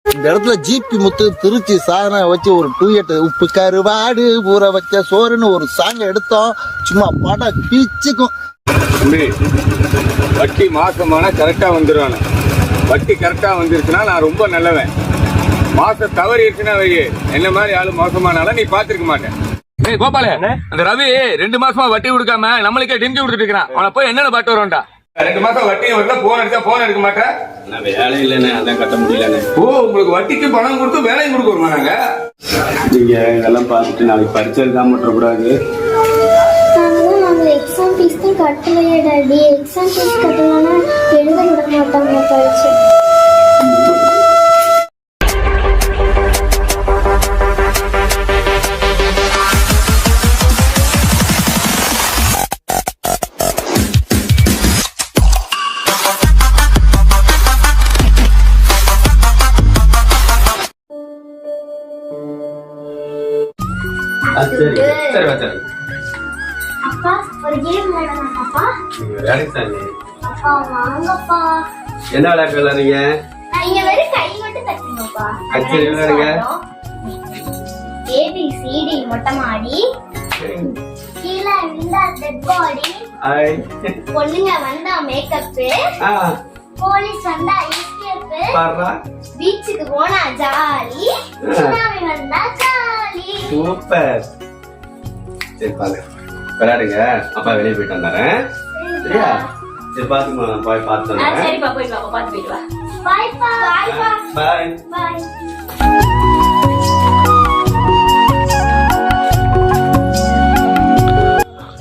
இந்த இடத்துல ஜிபி முத்து திருச்சி சாதனை வச்சு ஒரு டூயட் உப்பு கருவாடு ஊற வச்ச சோறுன்னு ஒரு சாங் எடுத்தோம். சும்மா படம் பீச்சுக்கும். வட்டி மாசமான கரெக்டா வந்துடும். வட்டி கரெக்டா வந்துருச்சுன்னா நான் ரொம்ப நல்லவன். மாசம் தவறிடுச்சுன்னா வையே என்ன மாதிரி ஆளு மோசமானாலும் நீ பாத்துருக்க மாட்டேன். ஏய் கோபால, அந்த ரவி 2 மாசமா வட்டி கொடுக்காம நம்மளுக்கே டிங்கி கொடுத்துட்டு இருக்கான். அவனை போய் என்னென்ன பாட்டு வரும்டா? 2 மாசம் வட்டியும் வரல, போன் அடிச்சா போன் எடுக்க மாட்டேன். வேலை இல்லைண்ணே, அதான் கட்ட முடியலண்ணே. ஓ, உங்களுக்கு வட்டிக்கு பணம் கொடுத்து வேலையும் கொடுக்க வருமா? நாங்க நீங்க இதெல்லாம் பார்த்துட்டு நாளைக்கு பரிச்சை எழுதாம விட்டுறக்கூடாது. எக்ஸாம் ஃபீஸ் தான் கட்டலையே டாடி. எக்ஸாம் ஃபீஸ் கட்டலன்னா எழுத விட மாட்டாங்க பரிச்சை. சரி வச்சாரு. அப்பா ஒரு கேம் விளையாடலாமாப்பா? வேலைக்கு தானே. அப்பா வாங்கப்பா. என்ன விளையாட்டு விளையாடுறீங்க? நீங்க வெறும் கை மட்டும் தட்டுங்கப்பா. சரி விளையாடுங்க. ABCD மொட்டை மாடி, கீழே விழுந்தா டெட் பாடி, பொண்ணுங்க வந்தா மேக்கப், போலீஸ் வந்தா எஸ்கேப், பீச்சுக்கு போனா ஜாலி, சுனாமி வந்தா ஜாலி. சூப்பர். சரி பாருங்க விளையாடுங்க. அப்பா வெளியே போயிட்டு வந்தாரேன். சரியா? சரி பாத்துக்கோ, நான் போய் பார்த்து வந்தேன். சரிப்பா, போயிட்டு வா, பார்த்து போயிட்டு வா. பாய் பா. பாய் பாய்.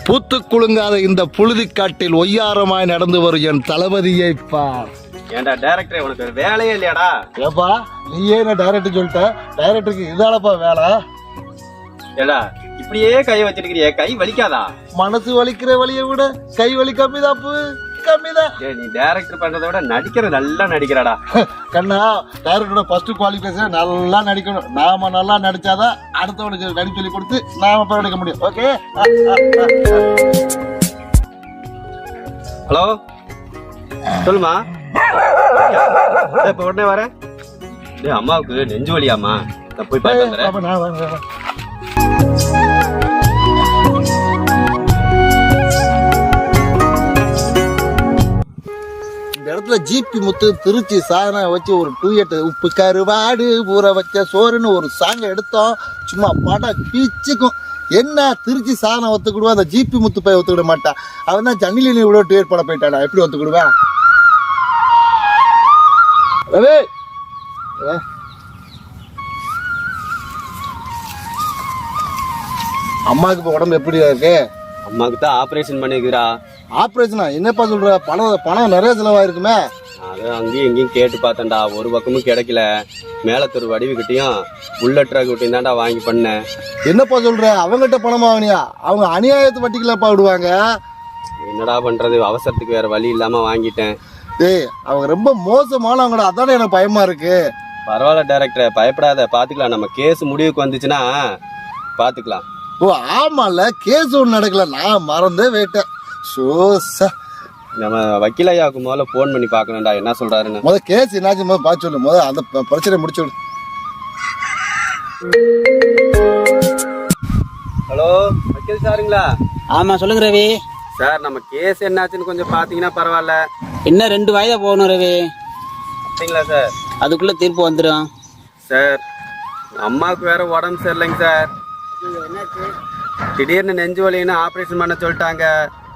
பூத்து குலுங்காத இந்த புழுதிக்காட்டில் ஒய்யாரமாய் நடந்து வரும் என் தளபதியை பார். ஏன்டா டைரக்டர், உனக்கு ஒரு வேலையே இல்லையாடா? ஏப்பா நீயே என்ன டைரக்டர் சொல்லிட்ட? டைரக்டருக்கு இதாலப்பா வேலை. ஏடா இப்படியே கையை வச்சிருக்கிறிய, கை வலிக்காதா? மனசு வலிக்கிற வலியை விட கை வலி கம்மிதாப்பு, கம்மிதான். நீ டைரக்டர் பண்றத விட நடிக்கிற நல்லா நடிக்கிறடா. கண்ணா, டைரக்டரோட ஃபர்ஸ்ட் குவாலிஃபிகேஷன் நல்லா நடிக்கணும். நாம நல்லா நடிச்சாதான் அடுத்தவனுக்கு நடிப்பு சொல்லி கொடுத்து நாம போய் நடிக்க முடியும். ஓகே. ஹலோ சொல்லுமா. இப்ப உடனே வரேன். அம்மாவுக்கு நெஞ்சு வலியாமா, போய் பார்த்து. இந்த இடத்துல ஜிபி முத்து திருச்சி சாதனை வச்சு ஒரு டூயட் உப்பு கருவாடு ஊற வச்ச சோறுன்னு ஒரு சாங் எடுத்தோம். சும்மா படம் பீச்சுக்கும். என்ன திருச்சி சாதனை ஒத்துக்கிடுவா, அந்த ஜிபி முத்து போய் ஒத்துக்கிட மாட்டான். அவன் தான் ஜன்னிலினி விட டூயட் படம் போயிட்டாடா. எப்படி ஒத்துக்கிடுவேன்? அம்மாவுக்கு இப்போ உடம்பு எப்படி இருக்கு? அம்மாவுக்கு தான் ஆபரேஷன் பண்ணிருக்கிறா. ஆபரேஷனா? என்னப்பா சொல்ற? பணம் நிறைய செலவாயிருக்குமே. அது அங்கேயும் எங்கேயும் கேட்டு பார்த்தேன்டா, ஒரு பக்கமும் கிடைக்கல. மேலத்தூர் வடிவுகிட்டையும் புல்லட் ட்ரக்கிட்டையும் தான்டா வாங்கி பண்ணேன். என்னப்பா சொல்ற? அவங்ககிட்ட பணம் வாங்கினியா? அவங்க அநியாயத்து வட்டிக்கலப்பா விடுவாங்க. என்னடா பண்றது, அவசரத்துக்கு வேற வழி இல்லாம வாங்கிட்டேன். டேய், அவங்க ரொம்ப மோசமானவங்கடா. அதானே எனக்கு பயமா இருக்கு. பரவாயில்ல டைரக்டர், பயப்படாத, பாத்துக்கலாம். நம்ம கேஸ் முடிவுக்கு வந்துச்சுன்னா பாத்துக்கலாம். ஓ ஆமால, கேஸ் ஒண்ணு நடக்கல, நான் மறந்தே போயிட்டேன். நம்ம வக்கீல் ஐயாவுக்கு முதல்ல போன் பண்ணி பாக்கணும்டா, என்ன சொல்றாருன்னு. முதல்ல கேஸ் என்னாச்சு முதல்ல பார்த்து சொல்லு. முதல்ல அந்த பிரச்சனை முடிச்சு விடு. ஹலோ வக்கீல் சாருங்களா? ஆமா சொல்லுங்க ரவி. சார் நம்ம கேஸ் என்னாச்சுன்னு கொஞ்சம் பாத்தீங்கன்னா பரவாயில்ல. இன்னும் 2 வாய்தா போகணும் ரவி. அப்படிங்களா சார்? அதுக்குள்ள தீர்ப்பு வந்துடும் சார். அம்மாவுக்கு வேற உடம்பு சரியில்லைங்க சார். திடீர்னு நெஞ்சு வலின்னு ஆபரேஷன் பண்ண சொல்லிட்டாங்க.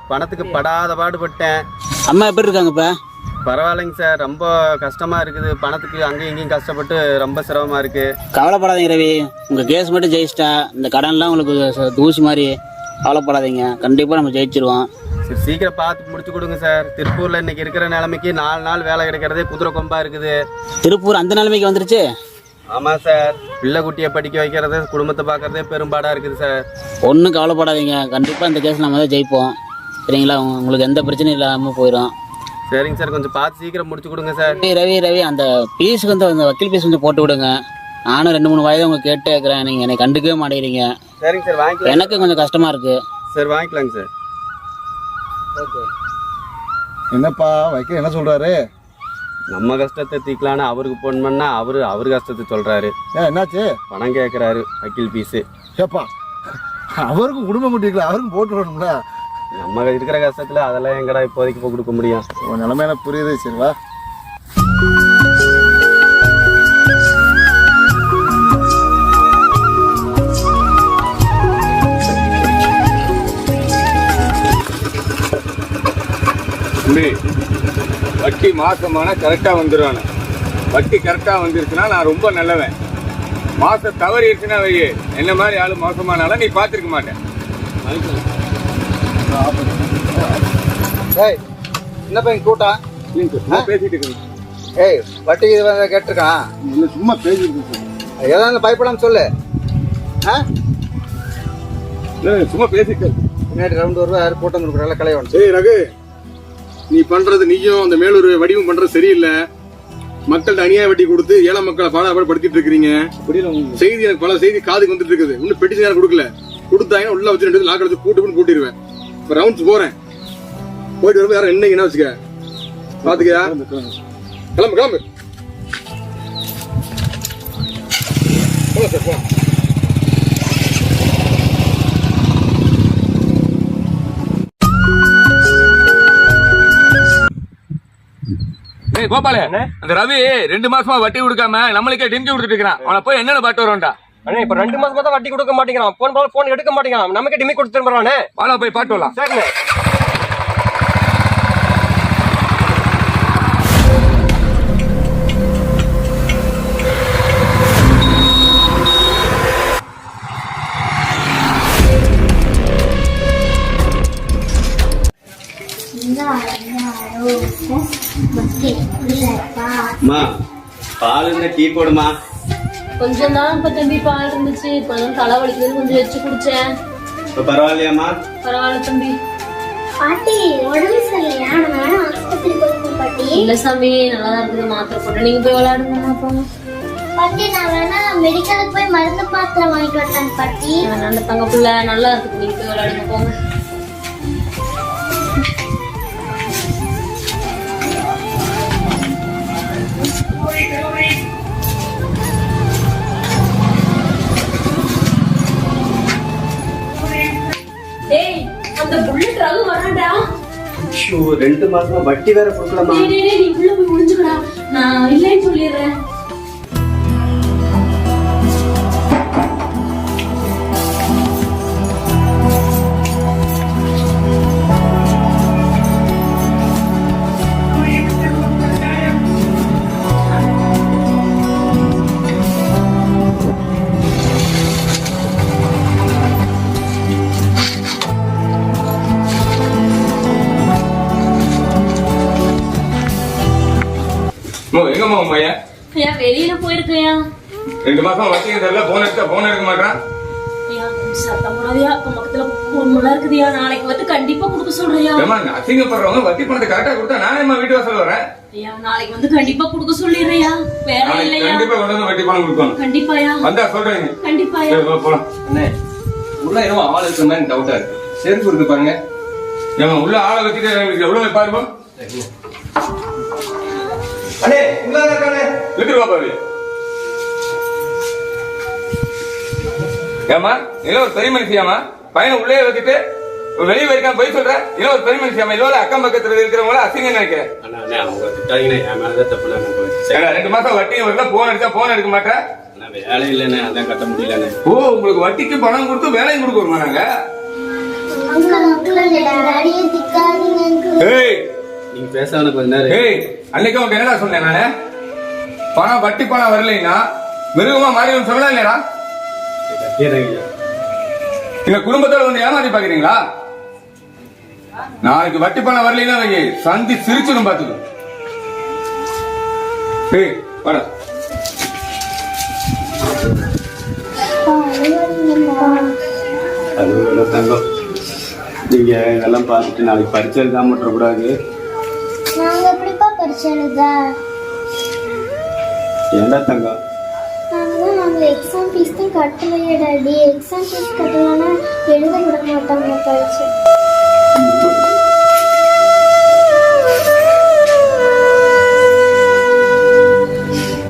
பணத்துக்கு படாத பாடுபட்டேன். அம்மா எப்படி இருக்காங்க இப்ப? பரவாயில்லைங்க சார், ரொம்ப கஷ்டமா இருக்குது. பணத்துக்கு அங்கேயும் இங்கேயும் கஷ்டப்பட்டு ரொம்ப சிரமமா இருக்கு. கவலைப்படாதீங்க ரவி, உங்க கேஸ் மட்டும் ஜெயிச்சிட்டா இந்த கடன்லாம் உங்களுக்கு தூசி மாதிரி. கவலைப்படாதீங்க, கண்டிப்பா நம்ம ஜெயிச்சிருவோம். சரி சீக்கிரம் பார்த்து முடிச்சு கொடுங்க சார். திருப்பூர்ல இன்னைக்கு இருக்கிற நிலைமைக்கு 4 நாள் வேலை கிடைக்கிறதே குதிரை கொம்பா இருக்குது. திருப்பூர் அந்த நிலைமைக்கு வந்துருச்சு? ஆமா சார், பிள்ளை குட்டியை படிக்க வைக்கிறது, குடும்பத்தை பார்க்கறதே பெரும்பாடா இருக்குது சார். ஒன்றும் கவலைப்படாதீங்க, கண்டிப்பா இந்த கேஸ் நம்ம தான் ஜெயிப்போம். சரிங்களா? உங்களுக்கு எந்த பிரச்சனையும் இல்லாமல் போயிடும். சரிங்க சார், கொஞ்சம் பார்த்து சீக்கிரம் முடிச்சு கொடுங்க சார். ரவி அந்த ஃபீஸுக்கு வந்து அந்த வக்கீல் ஃபீஸ் கொஞ்சம் போட்டு விடுங்க. நானும் 2-3 வாய்தா உங்க கேட்டே இருக்கிறேன், நீங்க என்னை கண்டுக்கவே மாட்டேங்கிறீங்க. சரிங்க சார், வாங்கிக்கலாம். எனக்கு கொஞ்சம் கஷ்டமா இருக்கு. சரி வாங்கிக்கலாங்க சார். ஓகே. என்னப்பா வக்கீல் என்ன சொல்றாரு? நம்ம கஷ்டத்தை தீக்கலான்னு அவருக்கு ஃபோன் பண்ணா அவரு கஷ்டத்தை சொல்றாரு. என்னாச்சு? பணம் கேட்குறாரு வக்கீல் ஃபீஸு. ஏப்பா அவருக்கும் குடும்பம் குட்டிக்கலாம், அவருக்கும் போட்டு வரணும்ல. நம்ம இருக்கிற கஷ்டத்துல அதெல்லாம் எங்கடா இப்போதைக்கு இப்போ கொடுக்க முடியும்? உன் நிலைமை எனக்கு புரியுது. சரி வா. வட்டி மாசமான கரெக்டா வந்துடுவானு. வட்டி கரெக்டா வந்துருச்சுன்னா நான் ரொம்ப நல்லவன். மாசம் தவறிடுச்சுன்னா வையே என்ன மாதிரி ஆளு மோசமானாலும் நீ பார்த்துருக்க மாட்டேன். ஏய் என்னப்பா இங்க கூட்டம்? பேசிட்டு இருக்கேன். ஏய் வட்டி இது கேட்டிருக்கான். இல்லை சும்மா பேசிட்டு ஏதாவது பயப்படாம சொல்லு. சும்மா பேசிட்டு பின்னாடி ரவுண்ட் வருவா யாரும் கூட்டம் கொடுக்குறாங்க கலைவன். சரி ரகு, நீ பண்றது நீயும் அந்த மேலூர் வடிவம் பண்றது சரியில்லை. மக்கள்கிட்ட அநியாய வட்டி கொடுத்து ஏழை மக்களை பாடப்படுத்திட்டு இருக்கிறீங்க. செய்தி எனக்கு பல செய்தி காதுக்கு வந்துட்டு இருக்குது. இன்னும் பெட்டிஷன் கொடுக்கல. கொடுத்தாங்கன்னா உள்ள வச்சு 2 லாக் எடுத்து பூட்டிடுவேன். இப்ப ரவுண்ட்ஸ் போறேன். போயிட்டு வரும்போது யாரும் என்ன வச்சுக்க பாத்துக்கியா? கிளம்பு கிளம்பு. சார் போ. கோபால, அந்த ரவி 2 மாசமா வட்டி கொடுக்காம நம்மளுக்கே டிங்கி கொடுத்துட்டு இருக்கான். அவனை போய் என்னென்ன பாட்டு வரோம்டா? அண்ணே இப்ப 2 மாசமா தான் வட்டி கொடுக்க மாட்டேங்கிறான். போன் எடுக்க மாட்டேங்கிறான். நமக்கு டிமி கொடுத்துட்டு போறானே. வாடா போய் பாட்டு வரலாம். சரிண்ணே. அம்மா பால் இந்த டீ போடுமா. கொஞ்சம் தான் இப்ப தம்பி பால் இருந்துச்சு. இப்பதான் தலைவலிக்குது, கொஞ்சம் வச்சு குடிச்சேன். இப்போ பரவாயில்லையாம்மா? பரவாயில்ல தம்பி. பாட்டி உடம்பு சரியில்லையா? நம்ம ஆஸ்பத்திரி போகணும் பாட்டி. இல்ல சாமி, நல்லா தான் இருக்குது. மாத்திரை போட்டு நீங்க போய் விளையாடுங்க. போங்க பாட்டி. நான் வேணா மெடிக்கலுக்கு போய் மருந்து மாத்திரை வாங்கிட்டு வரேன் பாட்டி. நல்ல தங்க புள்ள நல்லா இருக்குது. நீங்க போய் விளையாடுங்க. போங்க. டேய் அந்த புல்லட் ரகு வரான்டா. 2 மாசமா வட்டி வேற கொடுக்கலாமா? டேய் நீ உள்ள போய் முடிஞ்சுக்கடா. நான் இல்லைன்னு சொல்லிடுறேன். எங்கம்மா உன் பையன்? ஏன் வெளியில போயிருக்கையா? 2 மாசம் வட்டிக்கு தரல. போன் எடுக்க மாட்டான். சத்தம் போடாதியா. பக்கத்துல ஒரு முறை இருக்குதியா. நாளைக்கு வந்து கண்டிப்பா கொடுக்க சொல்றியா? அசிங்கப்படுறவங்க வட்டி பணத்தை கரெக்டா கொடுத்தா நானே வீட்டு வாசல் வரேன். ஐயா நாளைக்கு வந்து கண்டிப்பா கொடுக்க சொல்லிடுறியா? வேற இல்லையா? கண்டிப்பா கொண்டு வந்து வட்டி பணம் கொடுக்கணும். கண்டிப்பாயா? வந்தா சொல்றேன். கண்டிப்பாயா? போலாம். அண்ணே உள்ள ஏதோ ஆள் இருக்கிற மாதிரி டவுட்டா இருக்கு. சேர்த்து கொடுத்து பாருங்க. ஏமா உள்ள ஆளை வச்சுட்டு எவ்வளவு பாருப்பா. அண்ணே உள்ள இருக்கானே. விட்டுரு பாப்பாவே. ஏமா இல்ல ஒரு பெரிய மனுஷியாமா பையனை உள்ளே வச்சுட்டு வெளியே வரைக்கும் போய் சொல்ற. இல்ல ஒரு பெரிய மனுஷியாமா இல்ல அக்கம் பக்கத்துல இருக்கிறவங்கள அசிங்கம் நினைக்கிறேன். அவங்க திட்டாதீங்கண்ணே, என் மேலதான் தப்பு. 2 மாசம் வட்டியும் வரல. போன் அடிச்சா போன் எடுக்க மாட்டேன். வேலை இல்லைண்ணே, அதான் கட்ட முடியலண்ணே. ஓ உங்களுக்கு வட்டிக்கு பணம் கொடுத்து வேலையும் கொடுக்க வருமா? நாங்க நீங்க பேசாத கொஞ்ச நேரம். அன்னைக்கு உனக்கு என்னடா சொன்னேன் நானு? பணம் வட்டி பணம் வரலைன்னா மிருகமா மாறி சொல்லலாம் இல்லையா? எங்க குடும்பத்தோட வந்து ஏமாத்தி பாக்குறீங்களா? நாளைக்கு வட்டி பணம் வரலைன்னா சந்தி சிரிச்சிடும் பாத்துக்கோ. வாடா. அது தங்கம், நீங்க இதெல்லாம் பார்த்துட்டு நாளைக்கு பரிச்சை எழுதாம விட்டுறக்கூடாது. நாங்க எப்படிப்பா பரிச்சை எழுதா? ஏண்டா தங்கம்? நாங்க எக்ஸாம் ஃபீஸ் தான் கட்டலையே டாடி. எக்ஸாம் ஃபீஸ் கட்டலன்னா எழுத விட மாட்டாங்க பரிச்சை.